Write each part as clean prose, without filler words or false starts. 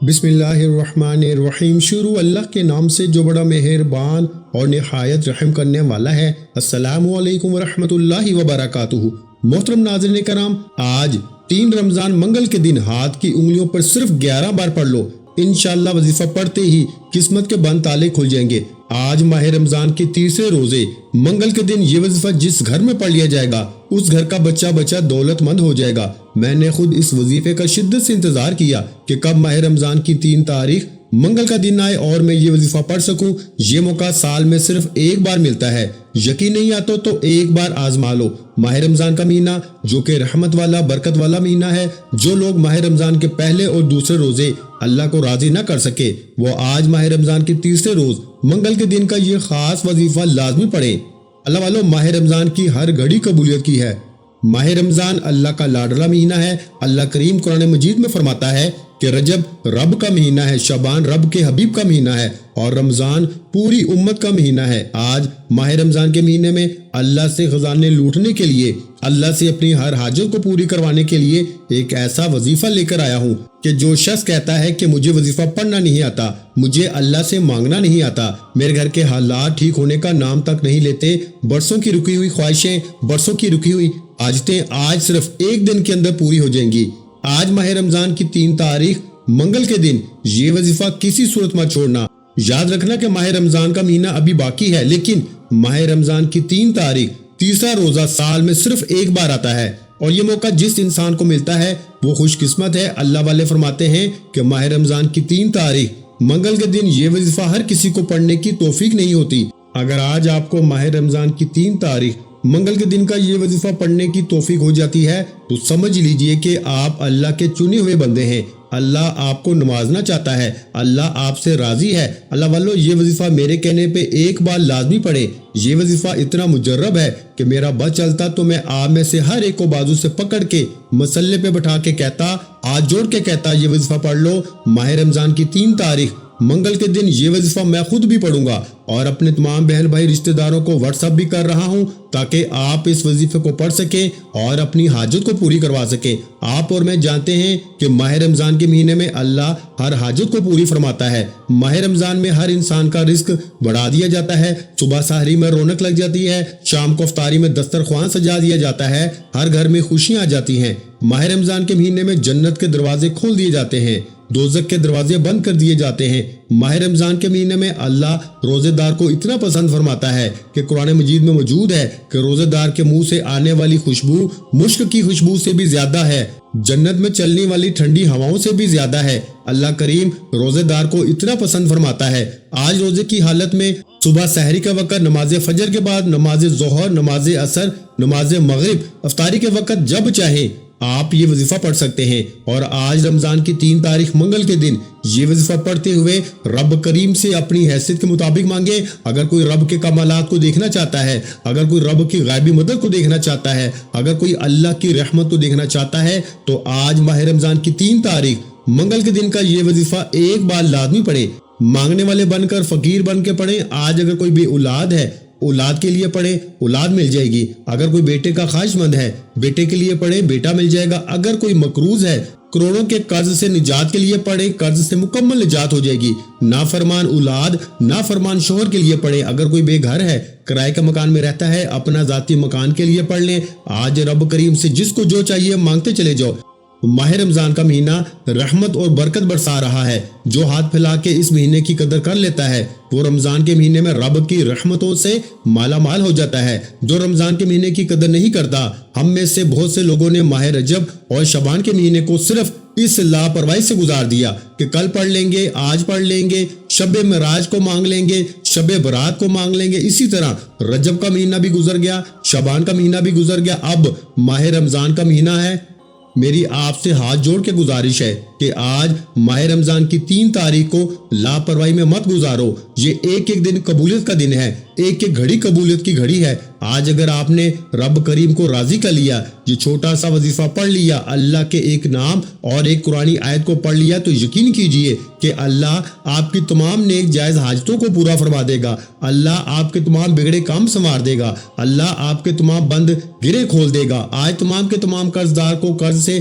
بسم اللہ الرحمن الرحیم۔ شروع اللہ کے نام سے جو بڑا مہربان اور نہایت رحم کرنے والا ہے۔ السلام علیکم ورحمۃ اللہ وبرکاتہ۔ محترم ناظرین کرام، آج 3 رمضان منگل کے دن ہاتھ کی انگلیوں پر صرف 11 بار پڑھ لو، انشاءاللہ وظیفہ پڑھتے ہی قسمت کے بند تالے کھل جائیں گے۔ آج ماہ رمضان کے تیسرے روزے منگل کے دن یہ وظیفہ جس گھر میں پڑھ لیا جائے گا اس گھر کا بچہ دولت مند ہو جائے گا۔ میں نے خود اس وظیفے کا شدت سے انتظار کیا کہ کب ماہ رمضان کی 3 تاریخ منگل کا دن آئے اور میں یہ وظیفہ پڑھ سکوں۔ یہ موقع سال میں صرف ایک بار ملتا ہے، یقین نہیں آتا تو ایک بار آزما لو۔ ماہ رمضان کا مہینہ جو کہ رحمت والا برکت والا مہینہ ہے، جو لوگ ماہ رمضان کے پہلے اور دوسرے روزے اللہ کو راضی نہ کر سکے وہ آج ماہ رمضان کے تیسرے روز منگل کے دن کا یہ خاص وظیفہ لازمی پڑھیں۔ اللہ والو، ماہ رمضان کی ہر گھڑی قبولیت کی ہے۔ ماہ رمضان اللہ کا لاڈلا مہینہ ہے۔ اللہ کریم قرآن مجید میں فرماتا ہے کہ رجب رب کا مہینہ ہے، شعبان رب کے حبیب کا مہینہ ہے اور رمضان پوری امت کا مہینہ ہے۔ آج ماہ رمضان کے مہینے میں اللہ سے خزانے لوٹنے کے لیے، اللہ سے اپنی ہر حاجت کو پوری کروانے کے لیے ایک ایسا وظیفہ لے کر آیا ہوں کہ جو شخص کہتا ہے کہ مجھے وظیفہ پڑھنا نہیں آتا، مجھے اللہ سے مانگنا نہیں آتا، میرے گھر کے حالات ٹھیک ہونے کا نام تک نہیں لیتے، برسوں کی رکی ہوئی خواہشیں، برسوں کی رکی ہوئی عادتیں آج صرف ایک دن کے اندر پوری ہو جائیں گی۔ آج ماہ رمضان کی 3 تاریخ منگل کے دن یہ وظیفہ کسی صورت مت چھوڑنا۔ یاد رکھنا کہ ماہ رمضان کا مہینہ ابھی باقی ہے، لیکن ماہ رمضان کی 3 تاریخ تیسرا روزہ سال میں صرف ایک بار آتا ہے اور یہ موقع جس انسان کو ملتا ہے وہ خوش قسمت ہے۔ اللہ والے فرماتے ہیں کہ ماہ رمضان کی 3 تاریخ منگل کے دن یہ وظیفہ ہر کسی کو پڑھنے کی توفیق نہیں ہوتی۔ اگر آج آپ کو ماہ رمضان کی 3 تاریخ منگل کے دن کا یہ وظیفہ پڑھنے کی توفیق ہو جاتی ہے تو سمجھ لیجئے کہ آپ اللہ کے چنے ہوئے بندے ہیں۔ اللہ آپ کو نوازنا چاہتا ہے، اللہ آپ سے راضی ہے۔ اللہ والو، یہ وظیفہ میرے کہنے پہ ایک بار لازمی پڑھیں۔ یہ وظیفہ اتنا مجرب ہے کہ میرا بس چلتا تو میں آپ میں سے ہر ایک کو بازو سے پکڑ کے مسلے پہ بٹھا کے کہتا، ہاتھ جوڑ کے کہتا، یہ وظیفہ پڑھ لو۔ ماہ رمضان کی 3 تاریخ منگل کے دن یہ وظیفہ میں خود بھی پڑھوں گا اور اپنے تمام بہن بھائی رشتہ داروں کو واٹس ایپ بھی کر رہا ہوں تاکہ آپ اس وظیفے کو پڑھ سکیں اور اپنی حاجت کو پوری کروا سکیں۔ آپ اور میں جانتے ہیں کہ ماہ رمضان کے مہینے میں اللہ ہر حاجت کو پوری فرماتا ہے۔ ماہ رمضان میں ہر انسان کا رزق بڑھا دیا جاتا ہے، صبح سحری میں رونق لگ جاتی ہے، شام کو افطاری میں دسترخوان سجا دیا جاتا ہے، ہر گھر میں خوشیاں آ جاتی ہیں۔ ماہ رمضان کے مہینے میں جنت کے دروازے کھول دیے جاتے ہیں، دوزخ کے دروازے بند کر دیے جاتے ہیں۔ ماہ رمضان کے مہینے میں اللہ روزے دار کو اتنا پسند فرماتا ہے کہ قرآن مجید میں موجود ہے کہ روزے دار کے منہ سے آنے والی خوشبو مشک کی خوشبو سے بھی زیادہ ہے، جنت میں چلنے والی ٹھنڈی ہواؤں سے بھی زیادہ ہے۔ اللہ کریم روزے دار کو اتنا پسند فرماتا ہے۔ آج روزے کی حالت میں صبح سحری کا وقت، نماز فجر کے بعد نماز ظہر، نماز عصر، نماز مغرب، افطاری کے وقت جب چاہیں آپ یہ وظیفہ پڑھ سکتے ہیں۔ اور آج رمضان کی 3 تاریخ منگل کے دن یہ وظیفہ پڑھتے ہوئے رب کریم سے اپنی حیثیت کے مطابق مانگے۔ اگر کوئی رب کے کمالات کو دیکھنا چاہتا ہے، اگر کوئی رب کی غیبی مدد کو دیکھنا چاہتا ہے، اگر کوئی اللہ کی رحمت کو دیکھنا چاہتا ہے تو آج ماہ رمضان کی 3 تاریخ منگل کے دن کا یہ وظیفہ ایک بار لازمی پڑھے۔ مانگنے والے بن کر فقیر بن کے پڑھیں۔ آج اگر کوئی بے اولاد ہے، اولاد کے لیے پڑھیں، اولاد مل جائے گی۔ اگر کوئی بیٹے کا خواہش مند ہے، بیٹے کے لیے پڑھیں، بیٹا مل جائے گا۔ اگر کوئی مقروض ہے، کروڑوں کے قرض سے نجات کے لیے پڑھیں، قرض سے مکمل نجات ہو جائے گی۔ نافرمان اولاد، نافرمان شوہر کے لیے پڑھیں۔ اگر کوئی بے گھر ہے، کرائے کا مکان میں رہتا ہے، اپنا ذاتی مکان کے لیے پڑھ لیں۔ آج رب کریم سے جس کو جو چاہیے مانگتے چلے جاؤ۔ ماہ رمضان کا مہینہ رحمت اور برکت برسا رہا ہے۔ جو ہاتھ پھیلا کے اس مہینے کی قدر کر لیتا ہے وہ رمضان کے مہینے میں رب کی رحمتوں سے مالا مال ہو جاتا ہے۔ جو رمضان کے مہینے کی قدر نہیں کرتا، ہم میں سے بہت سے لوگوں نے ماہ رجب اور شعبان کے مہینے کو صرف اس لاپرواہی سے گزار دیا کہ کل پڑھ لیں گے، آج پڑھ لیں گے، شب معراج کو مانگ لیں گے، شب برات کو مانگ لیں گے۔ اسی طرح رجب کا مہینہ بھی گزر گیا، شعبان کا مہینہ بھی گزر گیا، اب ماہ رمضان کا مہینہ ہے۔ میری آپ سے ہاتھ جوڑ کے گزارش ہے کہ آج ماہ رمضان کی 3 تاریخ کو لاپرواہی میں مت گزارو۔ یہ ایک ایک دن قبولیت کا دن ہے، ایک ایک گھڑی قبولیت کی گھڑی ہے۔ آج اگر آپ نے رب کریم کو راضی کر لیا، یہ چھوٹا سا وظیفہ پڑھ لیا، اللہ کے ایک نام اور ایک قرآنی آیت کو پڑھ لیا، تو یقین کیجئے کہ اللہ آپ کی تمام نیک جائز حاجتوں کو پورا فرما دے گا۔ اللہ آپ کے تمام بگڑے کام سنوار دے گا۔ اللہ آپ کے تمام بند گرے کھول دے گا۔ آج تمام کے تمام قرض دار کو قرض سے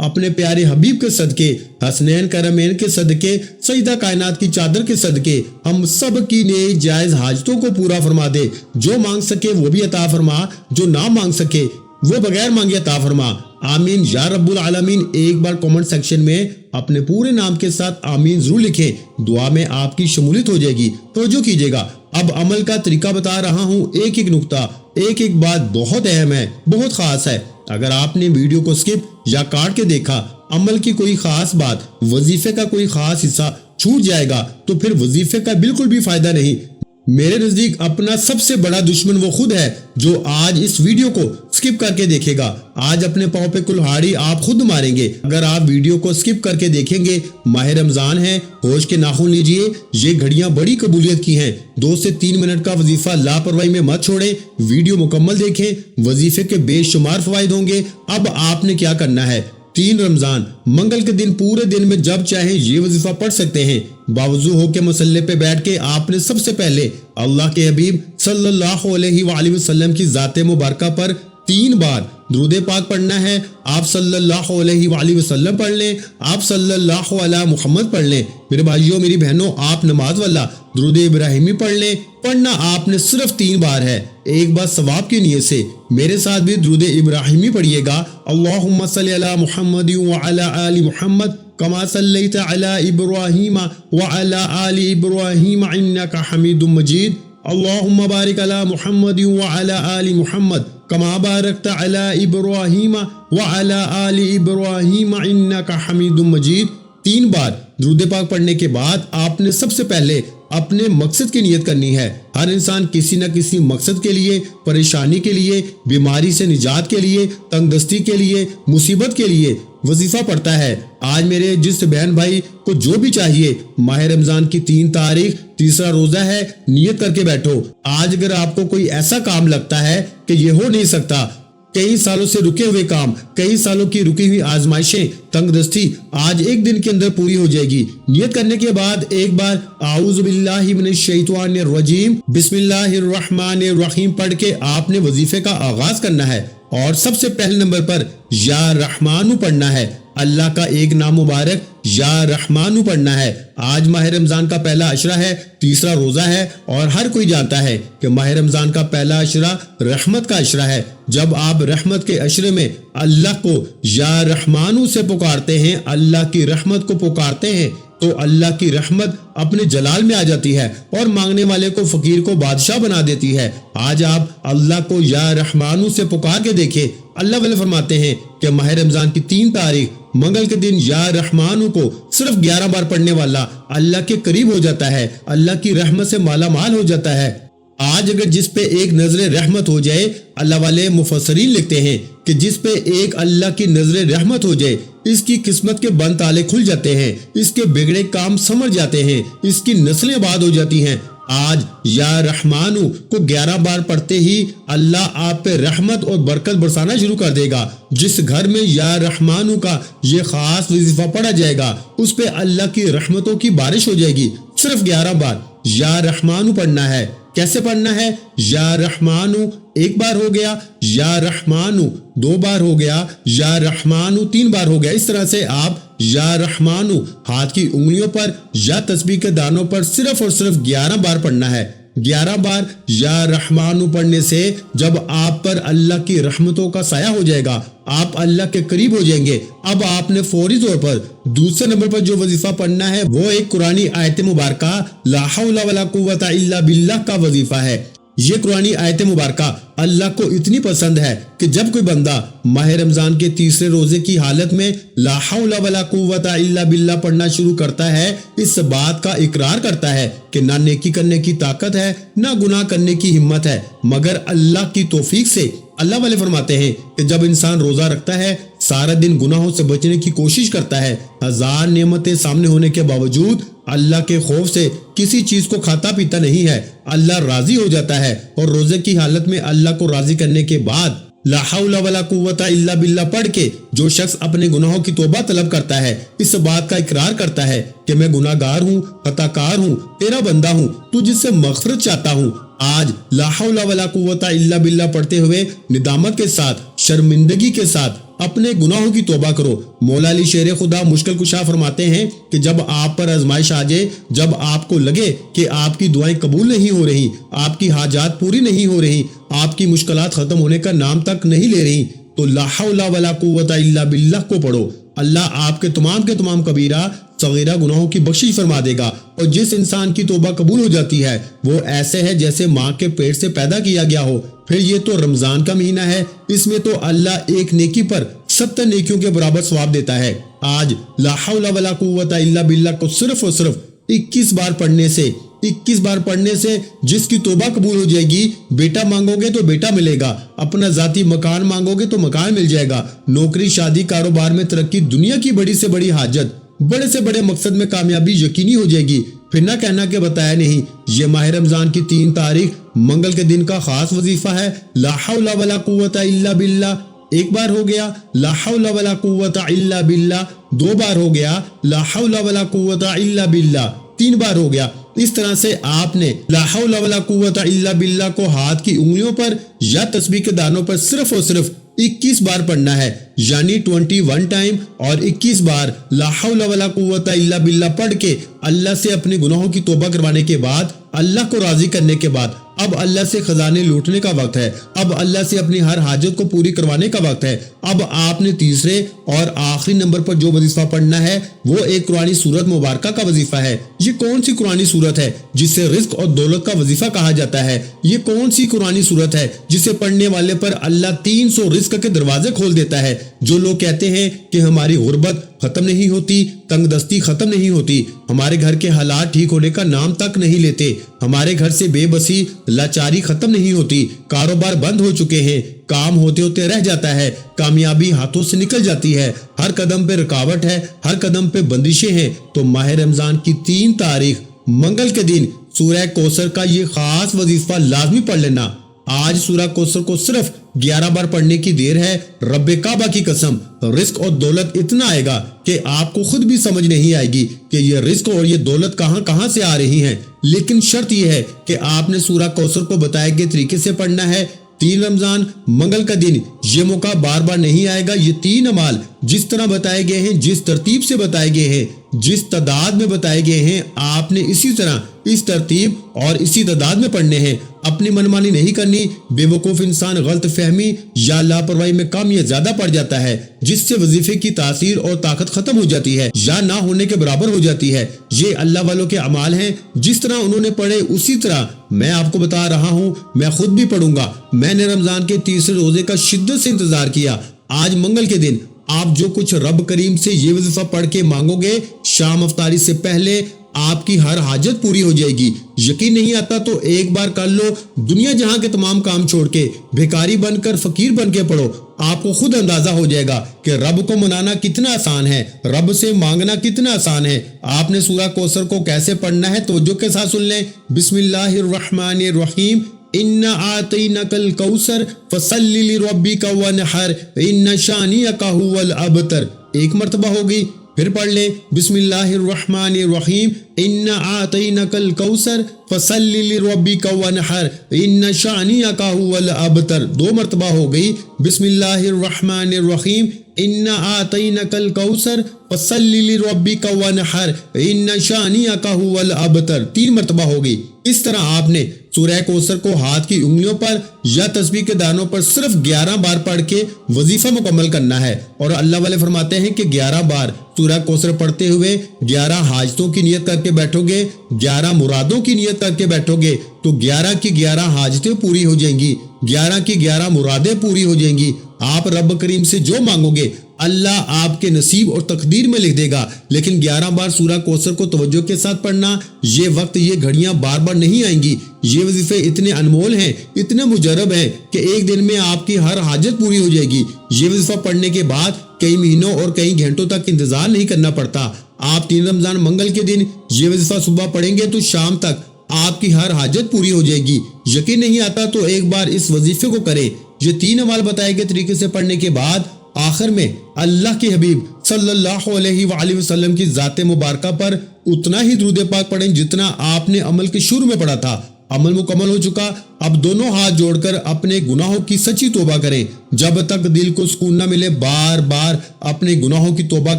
اپنے پیارے حبیب کے صدقے، حسنین کرمین کے صدقے، سیدہ کائنات کی چادر کے صدقے ہم سب کی نیک جائز حاجتوں کو پورا فرما دے۔ جو مانگ سکے وہ بھی عطا فرما، جو نہ مانگ سکے وہ بغیر مانگے عطا فرما۔ آمین یا رب العالمین۔ ایک بار کامنٹ سیکشن میں اپنے پورے نام کے ساتھ آمین ضرور لکھیں، دعا میں آپ کی شمولیت ہو جائے گی۔ توجہ کیجیے گا، اب عمل کا طریقہ بتا رہا ہوں، ایک ایک نقطہ، ایک ایک بات بہت اہم ہے، بہت خاص ہے۔ اگر آپ نے ویڈیو کو سکپ یا کاٹ کے دیکھا، عمل کی کوئی خاص بات، وظیفے کا کوئی خاص حصہ چھوٹ جائے گا تو پھر وظیفے کا بالکل بھی فائدہ نہیں۔ میرے نزدیک اپنا سب سے بڑا دشمن وہ خود ہے جو آج اس ویڈیو کو سکپ کر کے دیکھے گا۔ آج اپنے پاؤں پہ کلہاڑی آپ خود ماریں گے اگر آپ ویڈیو کو سکپ کر کے دیکھیں گے۔ ماہ رمضان ہے، ہوش کے ناخن لیجئے، یہ گھڑیاں بڑی قبولیت کی ہیں۔ 2 سے 3 منٹ کا وظیفہ لاپرواہی میں مت چھوڑیں، ویڈیو مکمل دیکھیں، وظیفے کے بے شمار فوائد ہوں گے۔ اب آپ نے کیا کرنا ہے، 3 رمضان منگل کے دن پورے دن میں جب چاہیں یہ وظیفہ پڑھ سکتے ہیں۔ باوضو ہو کے مصلی پہ بیٹھ کے آپ نے سب سے پہلے اللہ کے حبیب صلی اللہ علیہ وآلہ وسلم کی ذات مبارکہ پر 3 بار درود پاک پڑھنا ہے۔ آپ صلی اللہ علیہ وآلہ وسلم پڑھ لیں، آپ صلی اللہ علیہ محمد پڑھ لیں۔ میرے بھائیوں میری بہنوں، آپ نماز والا درود ابراہیمی پڑھ لیں۔ پڑھنا آپ نے صرف 3 بار ہے، ایک بار ثواب کی نیت سے۔ میرے ساتھ بھی درود ابراہیمی پڑھیے گا، اللہم صلی علی محمد وعلی آل محمد کما صلیت علی ابراہیم وعلی آل ابراہیم انک حمید مجید، اللہم بارک علی محمد وعلی آل محمد کما بارکت علی ابراہیم وعلی آل ابراہیم انک حمید مجید۔ 3 بار درود پاک پڑھنے کے بعد آپ نے سب سے پہلے اپنے مقصد کی نیت کرنی ہے۔ ہر انسان کسی نہ کسی مقصد کے لیے، پریشانی کے لیے، بیماری سے نجات کے لیے، تنگ دستی کے لیے، مصیبت کے لیے وظیفہ پڑھتا ہے۔ آج میرے جس بہن بھائی کو جو بھی چاہیے، ماہ رمضان کی 3 تاریخ تیسرا روزہ ہے، نیت کر کے بیٹھو۔ آج اگر آپ کو کوئی ایسا کام لگتا ہے کہ یہ ہو نہیں سکتا، کئی سالوں سے رکے ہوئے کام، کئی سالوں کی رکی ہوئی آزمائشیں، تنگ دستی آج ایک دن کے اندر پوری ہو جائے گی۔ نیت کرنے کے بعد ایک بار اعوذ باللہ من الشیطان الرجیم بسم اللہ الرحمن الرحیم پڑھ کے آپ نے وظیفے کا آغاز کرنا ہے، اور سب سے پہلے نمبر پر یا رحمانو پڑھنا ہے۔ اللہ کا ایک نام مبارک یا رحمانو پڑھنا ہے۔ آج ماہ رمضان کا پہلا عشرہ ہے، تیسرا روزہ ہے، اور ہر کوئی جانتا ہے کہ ماہ رمضان کا پہلا عشرہ رحمت کا عشرہ ہے۔ جب آپ رحمت کے عشرے میں اللہ کو یا رحمانو سے پکارتے ہیں، اللہ کی رحمت کو پکارتے ہیں، تو اللہ کی رحمت اپنے جلال میں آ جاتی ہے اور مانگنے والے کو، فقیر کو بادشاہ بنا دیتی ہے۔ آج آپ اللہ کو یا رحمانو سے پکار کے دیکھیں۔ اللہ والے فرماتے ہیں کہ ماہ رمضان کی 3 تاریخ منگل کے دن یا رحمانو کو صرف 11 بار پڑھنے والا اللہ کے قریب ہو جاتا ہے، اللہ کی رحمت سے مالا مال ہو جاتا ہے۔ آج اگر جس پہ ایک نظر رحمت ہو جائے، اللہ والے مفسرین لکھتے ہیں کہ جس پہ ایک اللہ کی نظر رحمت ہو جائے، اس کی قسمت کے بند تالے کھل جاتے ہیں، اس کے بگڑے کام سمجھ جاتے ہیں، اس کی نسلیں آباد ہو جاتی ہیں۔ آج یا رحمانو کو 11 بار پڑھتے ہی اللہ آپ پہ رحمت اور برکت برسانا شروع کر دے گا۔ جس گھر میں یا رحمانو کا یہ خاص وظیفہ پڑھا جائے گا، اس پہ اللہ کی رحمتوں کی بارش ہو جائے گی۔ صرف 11 بار یا رحمانو پڑھنا ہے۔ کیسے پڑھنا ہے؟ یا رحمانو 1 بار ہو گیا، یا رحمانو 2 بار ہو گیا، یا رحمانو 3 بار ہو گیا۔ اس طرح سے آپ یا رحمانو ہاتھ کی انگلیوں پر یا تسبیح کے دانوں پر صرف اور صرف 11 بار پڑھنا ہے۔ 11 بار یا رحمانو پڑھنے سے جب آپ پر اللہ کی رحمتوں کا سایہ ہو جائے گا، آپ اللہ کے قریب ہو جائیں گے۔ اب آپ نے فوری طور پر دوسرے نمبر پر جو وظیفہ پڑھنا ہے وہ ایک قرآنی آیت مبارکہ لا حول ولا قوت الا باللہ کا وظیفہ ہے۔ یہ قرآنی آیت مبارکہ اللہ کو اتنی پسند ہے کہ جب کوئی بندہ ماہ رمضان کے تیسرے روزے کی حالت میں لا حول ولا قوت الا باللہ پڑھنا شروع کرتا ہے، اس بات کا اقرار کرتا ہے کہ نہ نیکی کرنے کی طاقت ہے، نہ گناہ کرنے کی ہمت ہے، مگر اللہ کی توفیق سے۔ اللہ والے فرماتے ہیں کہ جب انسان روزہ رکھتا ہے، سارا دن گناہوں سے بچنے کی کوشش کرتا ہے، 1000 نعمتیں سامنے ہونے کے باوجود اللہ کے خوف سے کسی چیز کو کھاتا پیتا نہیں ہے، اللہ راضی ہو جاتا ہے، اور روزے کی حالت میں اللہ کو راضی کرنے کے بعد لا حول ولا قوت الا باللہ پڑھ کے جو شخص اپنے گناہوں کی توبہ طلب کرتا ہے، اس بات کا اقرار کرتا ہے کہ میں گناہ گار ہوں، خطا کار ہوں، تیرا بندہ ہوں، تو جس سے مغفرت چاہتا ہوں۔ آج لا حول ولا قوت الا باللہ پڑھتے ہوئے ندامت کے ساتھ، شرمندگی کے ساتھ اپنے گناہوں کی توبہ کرو۔ مولا علی شیر خدا مشکل کشا فرماتے ہیں کہ جب آپ پر آزمائش آ جائے، جب آپ کو لگے کہ آپ کی دعائیں قبول نہیں ہو رہی، آپ کی حاجات پوری نہیں ہو رہی، آپ کی مشکلات ختم ہونے کا نام تک نہیں لے رہی، تو لا حول ولا قوت الا باللہ کو پڑھو۔ اللہ آپ کے تمام کبیرہ صغیرہ گناہوں کی بخشش فرما دے گا۔ اور جس انسان کی توبہ قبول ہو جاتی ہے وہ ایسے ہے جیسے ماں کے پیٹ سے پیدا کیا گیا ہو۔ پھر یہ تو رمضان کا مہینہ ہے، اس میں تو اللہ ایک نیکی پر 70 نیکیوں کے برابر ثواب دیتا ہے۔ آج لا حول ولا قوت الا باللہ کو صرف اور صرف 21 بار پڑھنے سے جس کی توبہ قبول ہو جائے گی، بیٹا مانگو گے تو بیٹا ملے گا، اپنا ذاتی مکان مانگو گے تو مکان مل جائے گا، نوکری شادی کاروبار میں ترقی، دنیا کی بڑی سے بڑی حاجت، بڑے سے بڑے مقصد میں کامیابی یقینی ہو جائے گی۔ پھر نہ کہنا کہ بتایا نہیں۔ یہ ماہ رمضان کی 3 تاریخ منگل کے دن کا خاص وظیفہ ہے لا حول ولا قوت الا باللہ، ایک بار ہو گیا لا حول ولا قوت الا باللہ، 2 بار ہو گیا لا حول ولا قوت الا باللہ، 3 بار ہو گیا۔ اس طرح سے آپ نے لا حول ولا قوت الا باللہ کو ہاتھ کی انگلیوں پر یا تسبیح کے دانوں پر صرف اور صرف 21 بار پڑھنا ہے، یعنی 21 ٹائم، اور 21 بار لا حول ولا قوت الا باللہ پڑھ کے اللہ سے اپنے گناہوں کی توبہ کروانے کے بعد، اللہ کو راضی کرنے کے بعد، اب اللہ سے خزانے لوٹنے کا وقت ہے، اب اللہ سے اپنی ہر حاجت کو پوری کروانے کا وقت ہے۔ اب آپ نے تیسرے اور آخری نمبر پر جو وظیفہ پڑھنا ہے وہ ایک قرآنی سورت مبارکہ کا وظیفہ ہے۔ یہ کون سی قرآنی سورت ہے جسے رزق اور دولت کا وظیفہ کہا جاتا ہے؟ یہ کون سی قرآنی سورت ہے جسے پڑھنے والے پر اللہ 300 رزق کے دروازے کھول دیتا ہے؟ جو لوگ کہتے ہیں کہ ہماری غربت ختم نہیں ہوتی، تنگ دستی ختم نہیں ہوتی، ہمارے گھر کے حالات ٹھیک ہونے کا نام تک نہیں لیتے، ہمارے گھر سے بے بسی لاچاری ختم نہیں ہوتی، کاروبار بند ہو چکے ہیں، کام ہوتے ہوتے رہ جاتا ہے، کامیابی ہاتھوں سے نکل جاتی ہے، ہر قدم پہ رکاوٹ ہے، ہر قدم پہ بندشیں ہیں، تو ماہ رمضان کی 3 تاریخ منگل کے دن سورہ کوثر کا یہ خاص وظیفہ لازمی پڑھ لینا۔ آج سورہ کوثر کو صرف 11 بار پڑھنے کی دیر ہے۔ رب کعبہ کی قسم، رزق اور دولت اتنا آئے گا کہ آپ کو خود بھی سمجھ نہیں آئے گی کہ یہ رزق اور یہ دولت کہاں سے آ رہی ہیں۔ لیکن شرط یہ ہے کہ آپ نے سورہ کوثر کو بتائے گئے طریقے سے پڑھنا ہے۔ 3 رمضان منگل کا دن، یہ موقع بار بار نہیں آئے گا۔ یہ 3 اعمال جس طرح بتائے گئے ہیں، جس ترتیب سے بتائے گئے ہیں، جس تعداد میں بتائے گئے ہیں، آپ نے اسی طرح اس ترتیب اور اسی تعداد میں پڑھنے ہیں۔ اپنی منمانی نہیں کرنی۔ بے وقوف انسان غلط فہمی یا لاپرواہی میں کم یا زیادہ پڑ جاتا ہے، جس سے وظیفے کی تاثیر اور طاقت ختم ہو جاتی ہے یا نہ ہونے کے برابر ہو جاتی ہے۔ یہ اللہ والوں کے اعمال ہیں، جس طرح انہوں نے پڑھے اسی طرح میں آپ کو بتا رہا ہوں، میں خود بھی پڑھوں گا۔ میں نے رمضان کے تیسرے روزے کا شدت سے انتظار کیا۔ آج منگل کے دن آپ جو کچھ رب کریم سے یہ وظیفہ پڑھ کے مانگو گے، شام افطاری سے پہلے آپ کی ہر حاجت پوری ہو جائے گی۔ یقین نہیں آتا تو ایک بار کر لو، دنیا جہاں کے تمام کام چھوڑ کے بھیکاری بن کر فقیر بن کے پڑھو، آپ کو خود اندازہ ہو جائے گا کہ رب کو منانا کتنا آسان ہے، رب سے مانگنا کتنا آسان ہے۔ آپ نے سورہ کوثر کو کیسے پڑھنا ہے توجہ کے ساتھ سن لیں۔ بسم اللہ الرحمن الرحیم، اِنَّا أَعْطَيْنَاكَ الْكَوْثَرَ فَصَلِّ لِرَبِّكَ وَانْحَرْ إِنَّ شَانِئَكَ هُوَ الْأَبْتَرُ، ایک مرتبہ ہوگی۔ پھر پڑھ لیں بسم اللہ الرحمن الرحیم، اِنَّا أَعْطَيْنَاكَ الْكَوْثَرَ فَصَلِّ لِرَبِّكَ وَانْحَرْ إِنَّ شَانِئَكَ هُوَ الْأَبْتَرُ، 2 مرتبہ ہو گئی۔ بسم اللہ الرحمن الرحیم، اِنَّا أَعْطَيْنَاكَ الْكَوْثَرَ فَصَلِّ لِرَبِّكَ وَانْحَرْ إِنَّ شَانِئَكَ هُوَ الْأَبْتَرُ، 3 مرتبہ ہو گئی۔ اس طرح آپ نے سورہ کوثر کو ہاتھ کی انگلیوں پر یا تسبیح کے دانوں پر صرف 11 بار پڑھ کے وظیفہ مکمل کرنا ہے۔ اور اللہ والے فرماتے ہیں کہ 11 بار سورہ کوثر پڑھتے ہوئے 11 حاجتوں کی نیت کر کے بیٹھو گے، 11 مرادوں کی نیت کر کے بیٹھو گے تو 11 کی 11 حاجتیں پوری ہو جائیں گی، 11 کی 11 مرادیں پوری ہو جائیں گی۔ آپ رب کریم سے جو مانگو گے اللہ آپ کے نصیب اور تقدیر میں لکھ دے گا۔ لیکن 11 بار سورہ کوثر کو توجہ کے ساتھ پڑھنا، یہ وقت، یہ گھڑیاں بار بار نہیں آئیں گی۔ یہ وظیفے اتنے انمول ہیں، اتنے مجرب ہیں کہ ایک دن میں آپ کی ہر حاجت پوری ہو جائے گی۔ یہ وظیفہ پڑھنے کے بعد کئی مہینوں اور کئی گھنٹوں تک انتظار نہیں کرنا پڑتا۔ آپ 3 رمضان منگل کے دن یہ وظیفہ صبح پڑھیں گے تو شام تک آپ کی ہر حاجت پوری ہو جائے گی۔ یقین نہیں آتا تو ایک بار اس وظیفے کو کریں۔ یہ 3 اعمال بتائے گئے طریقے سے پڑھنے کے بعد آخر میں اللہ کے حبیب صلی اللہ علیہ وآلہ وسلم کی ذات مبارکہ پر اتنا ہی درود پاک پڑھیں جتنا آپ نے عمل کے شروع میں پڑھا تھا۔ عمل مکمل ہو چکا، اب دونوں ہاتھ جوڑ کر اپنے گناہوں کی سچی توبہ کریں۔ جب تک دل کو سکون نہ ملے بار بار اپنے گناہوں کی توبہ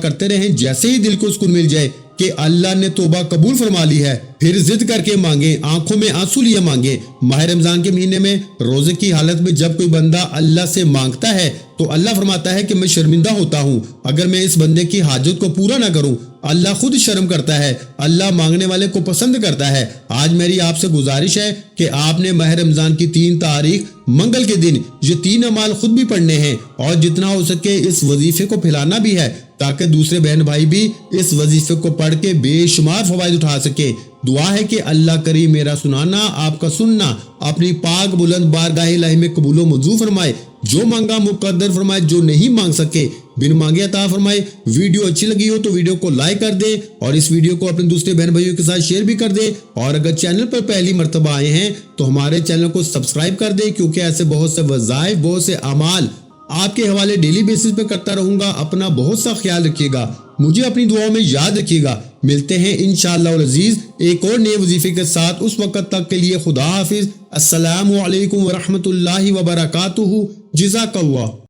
کرتے رہیں۔ جیسے ہی دل کو سکون مل جائے کہ اللہ نے توبہ قبول فرما لی ہے، پھر ضد کر کے مانگیں، آنکھوں میں آنسو لیے مانگیں۔ ماہ رمضان کے مہینے میں روزے کی حالت میں جب کوئی بندہ اللہ سے مانگتا ہے تو اللہ فرماتا ہے کہ میں شرمندہ ہوتا ہوں اگر میں اس بندے کی حاجت کو پورا نہ کروں۔ اللہ خود شرم کرتا ہے، اللہ مانگنے والے کو پسند کرتا ہے۔ آج میری آپ سے گزارش ہے کہ آپ نے ماہ رمضان کی 3 تاریخ منگل کے دن یہ 3 اعمال خود بھی پڑھنے ہیں اور جتنا ہو سکے اس وظیفے کو پھیلانا بھی ہے تاکہ دوسرے بہن بھائی بھی اس وظیفے کو پڑھ کے بے شمار فوائد اٹھا سکے۔ دعا ہے کہ اللہ کریم میرا سنانا، آپ کا سننا اپنی پاک بلند بارگاہ الہی میں قبول و منظور فرمائے۔ جو مانگا مقدر فرمائے، جو نہیں مانگ سکے بن مانگے عطا فرمائے۔ ویڈیو اچھی لگی ہو تو ویڈیو کو لائک کر دیں اور اس ویڈیو کو اپنے دوسرے بہن بھائیوں کے ساتھ شیئر بھی کر دیں، اور اگر چینل پر پہلی مرتبہ آئے ہیں تو ہمارے چینل کو سبسکرائب کر دیں، کیونکہ ایسے بہت سے وظائف، بہت سے اعمال آپ کے حوالے ڈیلی بیسس پہ کرتا رہوں گا۔ اپنا بہت سا خیال رکھیے گا، مجھے اپنی دعاؤں میں یاد رکھیے گا۔ ملتے ہیں انشاءاللہ العزیز ایک اور نئے وظیفے کے ساتھ، اس وقت تک کے لیے خدا حافظ۔ السلام علیکم ورحمۃ اللہ وبرکاتہ۔ جزاک اللہ۔